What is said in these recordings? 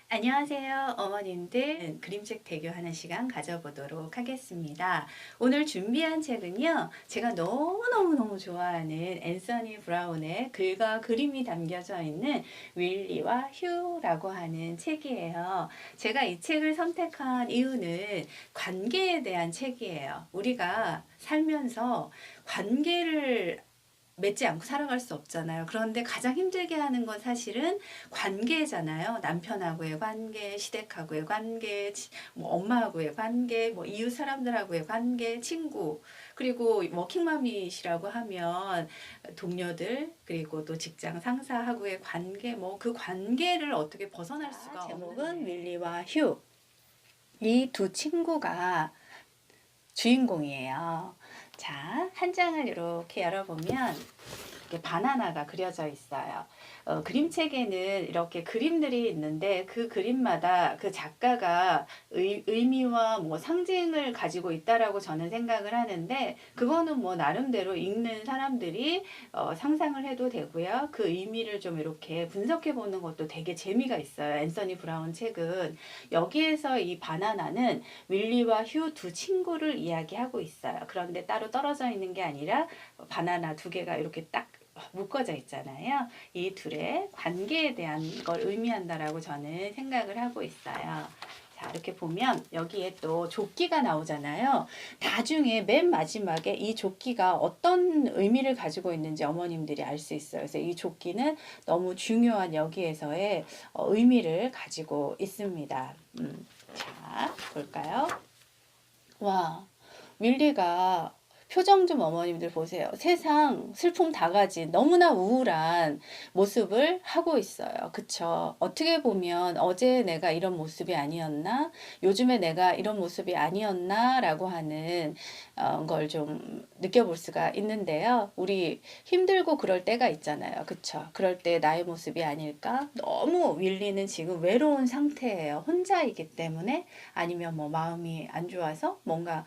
안녕하세요, 어머님들. 그림책 대교하는 시간 가져보도록 하겠습니다. 오늘 준비한 책은요, 제가 너무너무너무 좋아하는 앤서니 브라운의 글과 그림이 담겨져 있는 윌리와 휴라고 하는 책이에요. 제가 이 책을 선택한 이유는 관계에 대한 책이에요. 우리가 살면서 관계를 맺지 않고 살아갈 수 없잖아요. 그런데 가장 힘들게 하는 건 사실은 관계잖아요. 남편하고의 관계, 시댁하고의 관계, 뭐 엄마하고의 관계, 뭐 이웃 사람들하고의 관계, 친구, 그리고 워킹맘이시라고 하면 동료들, 그리고 또 직장 상사하고의 관계, 뭐 그 관계를 어떻게 벗어날 수가 없는. 제목은 윌리와 휴. 이 두 친구가 주인공이에요. 자, 한 장을 이렇게 열어보면 이렇게 바나나가 그려져 있어요. 그림책에는 이렇게 그림들이 있는데 그 그림마다 그 작가가 의미와 뭐 상징을 가지고 있다라고 저는 생각을 하는데 그거는 뭐 나름대로 읽는 사람들이 상상을 해도 되고요. 그 의미를 좀 이렇게 분석해 보는 것도 되게 재미가 있어요. 앤서니 브라운 책은 여기에서 이 바나나는 윌리와 휴 두 친구를 이야기하고 있어요. 그런데 따로 떨어져 있는 게 아니라 바나나 두 개가 이렇게 딱 묶어져 있잖아요. 이 둘의 관계에 대한 걸 의미한다라고 저는 생각을 하고 있어요. 자, 이렇게 보면 여기에 또 조끼가 나오잖아요. 나중에 맨 마지막에 이 조끼가 어떤 의미를 가지고 있는지 어머님들이 알 수 있어요. 그래서 이 조끼는 너무 중요한 여기에서의 의미를 가지고 있습니다. 자, 볼까요? 와, 윌리가 표정 좀 어머님들 보세요. 세상 슬픔 다 가진 너무나 우울한 모습을 하고 있어요. 그쵸? 어떻게 보면 어제 내가 이런 모습이 아니었나? 요즘에 내가 이런 모습이 아니었나? 라고 하는 걸 좀 느껴볼 수가 있는데요. 우리 힘들고 그럴 때가 있잖아요. 그쵸? 그럴 때 나의 모습이 아닐까? 너무 윌리는 지금 외로운 상태예요. 혼자이기 때문에 아니면 뭐 마음이 안 좋아서 뭔가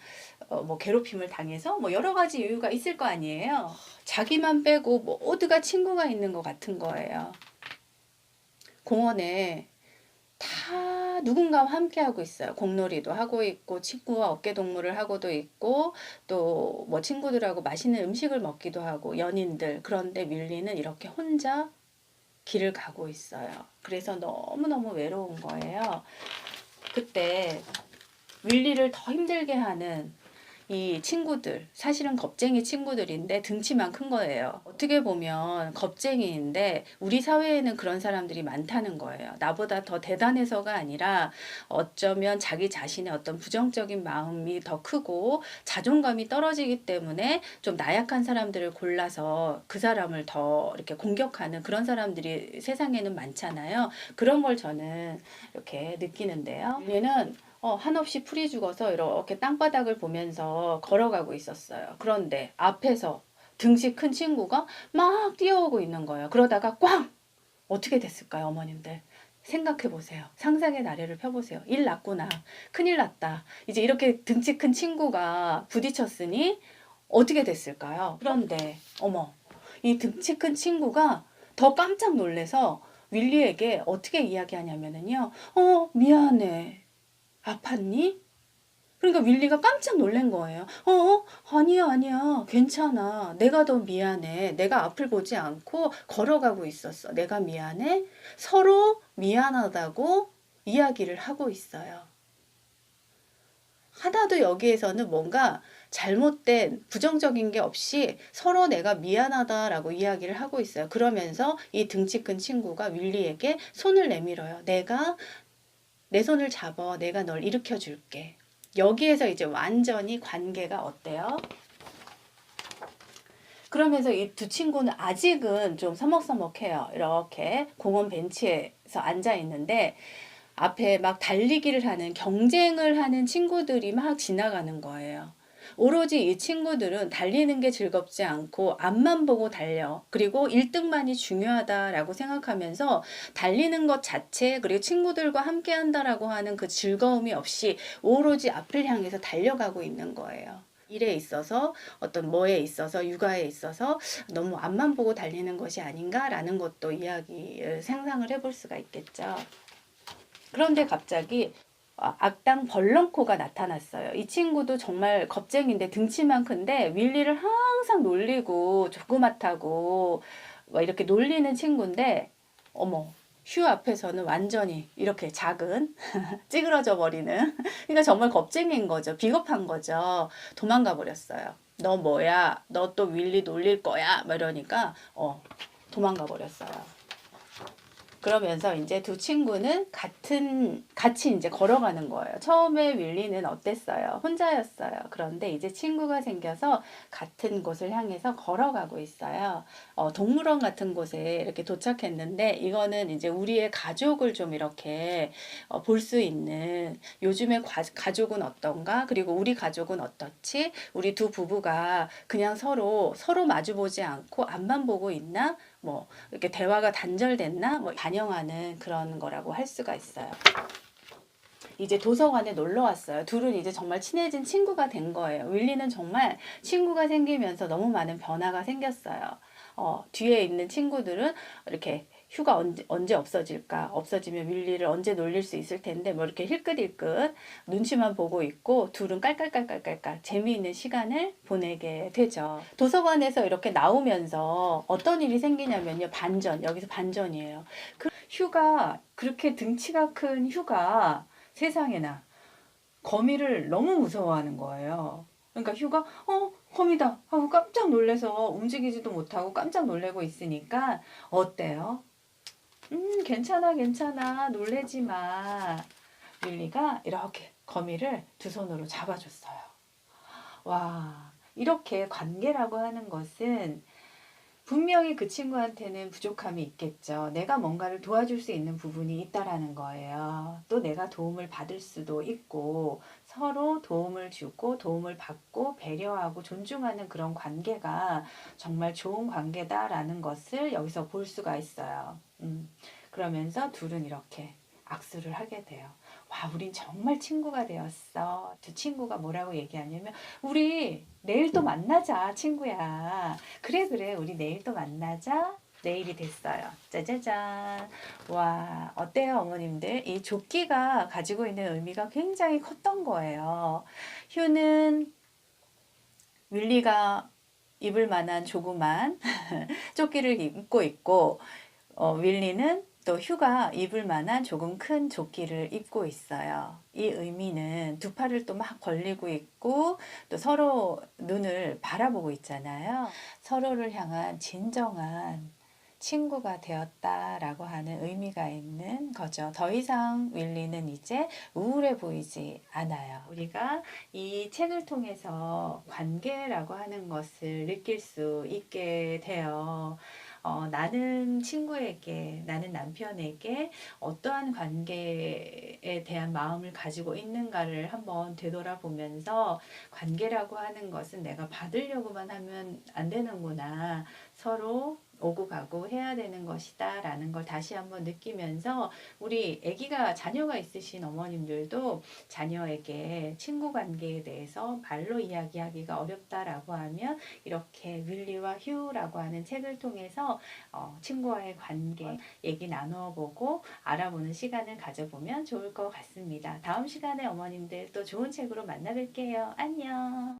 뭐 괴롭힘을 당해서 뭐 여러 가지 이유가 있을 거 아니에요. 자기만 빼고 모두가 친구가 있는 것 같은 거예요. 공원에 다 누군가와 함께 하고 있어요. 공놀이도 하고 있고 친구와 어깨동무를 하고도 있고 또 뭐 친구들하고 맛있는 음식을 먹기도 하고 연인들. 그런데 밀리는 이렇게 혼자 길을 가고 있어요. 그래서 너무너무 외로운 거예요. 그때 윌리를 더 힘들게 하는 이 친구들, 사실은 겁쟁이 친구들인데 등치만 큰 거예요. 어떻게 보면 겁쟁이인데 우리 사회에는 그런 사람들이 많다는 거예요. 나보다 더 대단해서가 아니라 어쩌면 자기 자신의 어떤 부정적인 마음이 더 크고 자존감이 떨어지기 때문에 좀 나약한 사람들을 골라서 그 사람을 더 이렇게 공격하는 그런 사람들이 세상에는 많잖아요. 그런 걸 저는 이렇게 느끼는데요. 얘는 한없이 풀이 죽어서 이렇게 땅바닥을 보면서 걸어가고 있었어요. 그런데 앞에서 등치 큰 친구가 막 뛰어오고 있는 거예요. 그러다가 꽝! 어떻게 됐을까요, 어머님들? 생각해 보세요. 상상의 나래를 펴보세요. 일 났구나. 큰일 났다. 이제 이렇게 등치 큰 친구가 부딪혔으니 어떻게 됐을까요? 그런데, 어머, 이 등치 큰 친구가 더 깜짝 놀래서 윌리에게 어떻게 이야기하냐면요. 미안해. 아팠니? 그러니까 윌리가 깜짝 놀란 거예요. 아니야, 아니야. 괜찮아. 내가 더 미안해. 내가 앞을 보지 않고 걸어가고 있었어. 내가 미안해. 서로 미안하다고 이야기를 하고 있어요. 하나도 여기에서는 뭔가 잘못된 부정적인 게 없이 서로 내가 미안하다라고 이야기를 하고 있어요. 그러면서 이 등치 큰 친구가 윌리에게 손을 내밀어요. 내 손을 잡아. 내가 널 일으켜 줄게. 여기에서 이제 완전히 관계가 어때요? 그러면서 이 두 친구는 아직은 좀 서먹서먹해요. 이렇게 공원 벤치에서 앉아 있는데 앞에 막 달리기를 하는 경쟁을 하는 친구들이 막 지나가는 거예요. 오로지 이 친구들은 달리는 게 즐겁지 않고 앞만 보고 달려. 그리고 1등만이 중요하다라고 생각하면서 달리는 것 자체 그리고 친구들과 함께 한다라고 하는 그 즐거움이 없이 오로지 앞을 향해서 달려가고 있는 거예요. 일에 있어서 어떤 뭐에 있어서 육아에 있어서 너무 앞만 보고 달리는 것이 아닌가라는 것도 이야기 상상을 해볼 수가 있겠죠. 그런데 갑자기 악당 벌렁코가 나타났어요. 이 친구도 정말 겁쟁인데 등치만 큰데 윌리를 항상 놀리고 조그맣다고 막 이렇게 놀리는 친구인데 어머 휴 앞에서는 완전히 이렇게 작은 찌그러져 버리는 그러니까 정말 겁쟁이인 거죠. 비겁한 거죠. 도망가 버렸어요. 너 뭐야? 너 또 윌리 놀릴 거야? 막 이러니까 도망가 버렸어요. 그러면서 이제 두 친구는 같이 이제 걸어가는 거예요. 처음에 윌리는 어땠어요? 혼자였어요. 그런데 이제 친구가 생겨서 같은 곳을 향해서 걸어가고 있어요. 동물원 같은 곳에 이렇게 도착했는데 이거는 이제 우리의 가족을 좀 이렇게 볼 수 있는 요즘의 가족은 어떤가? 그리고 우리 가족은 어떻지? 우리 두 부부가 그냥 서로 마주보지 않고 앞만 보고 있나? 뭐 이렇게 대화가 단절됐나 뭐 반영하는 그런 거라고 할 수가 있어요. 이제 도서관에 놀러 왔어요. 둘은 이제 정말 친해진 친구가 된 거예요. 윌리는 정말 친구가 생기면서 너무 많은 변화가 생겼어요. 뒤에 있는 친구들은 이렇게 휴가 언제 없어질까? 없어지면 윌리를 언제 놀릴 수 있을 텐데 뭐 이렇게 힐끗힐끗 눈치만 보고 있고 둘은 깔깔깔깔깔깔 재미있는 시간을 보내게 되죠. 도서관에서 이렇게 나오면서 어떤 일이 생기냐면요. 반전. 여기서 반전이에요. 휴가 그렇게 등치가 큰 휴가 세상에나 거미를 너무 무서워하는 거예요. 그러니까 휴가 거미다 하고 깜짝 놀래서 움직이지도 못하고 깜짝 놀래고 있으니까 어때요? 괜찮아 괜찮아 놀래지 마. 릴리가 이렇게 거미를 두 손으로 잡아줬어요. 와 이렇게 관계라고 하는 것은 분명히 그 친구한테는 부족함이 있겠죠. 내가 뭔가를 도와줄 수 있는 부분이 있다라는 거예요. 또 내가 도움을 받을 수도 있고 서로 도움을 주고 도움을 받고 배려하고 존중하는 그런 관계가 정말 좋은 관계다라는 것을 여기서 볼 수가 있어요. 그러면서 둘은 이렇게 악수를 하게 돼요. 와, 우린 정말 친구가 되었어. 두 친구가 뭐라고 얘기하냐면, 우리 내일 또 만나자, 친구야. 그래, 그래, 우리 내일 또 만나자. 내일이 됐어요. 짜자잔. 와, 어때요, 어머님들? 이 조끼가 가지고 있는 의미가 굉장히 컸던 거예요. 휴는 윌리가 입을 만한 조그만 조끼를 입고 있고, 윌리는 또 휴가 입을 만한 조금 큰 조끼를 입고 있어요. 이 의미는 두 팔을 또 막 벌리고 있고 또 서로 눈을 바라보고 있잖아요. 서로를 향한 진정한 친구가 되었다라고 하는 의미가 있는 거죠. 더 이상 윌리는 이제 우울해 보이지 않아요. 우리가 이 책을 통해서 관계라고 하는 것을 느낄 수 있게 돼요. 나는 친구에게, 나는 남편에게 어떠한 관계에 대한 마음을 가지고 있는가를 한번 되돌아보면서 관계라고 하는 것은 내가 받으려고만 하면 안 되는구나. 서로 오고 가고 해야 되는 것이다 라는 걸 다시 한번 느끼면서 우리 아기가 자녀가 있으신 어머님들도 자녀에게 친구 관계에 대해서 말로 이야기하기가 어렵다라고 하면 이렇게 윌리와 휴라고 하는 책을 통해서 친구와의 관계 얘기 나누어 보고 알아보는 시간을 가져보면 좋을 것 같습니다. 다음 시간에 어머님들 또 좋은 책으로 만나 뵐게요. 안녕.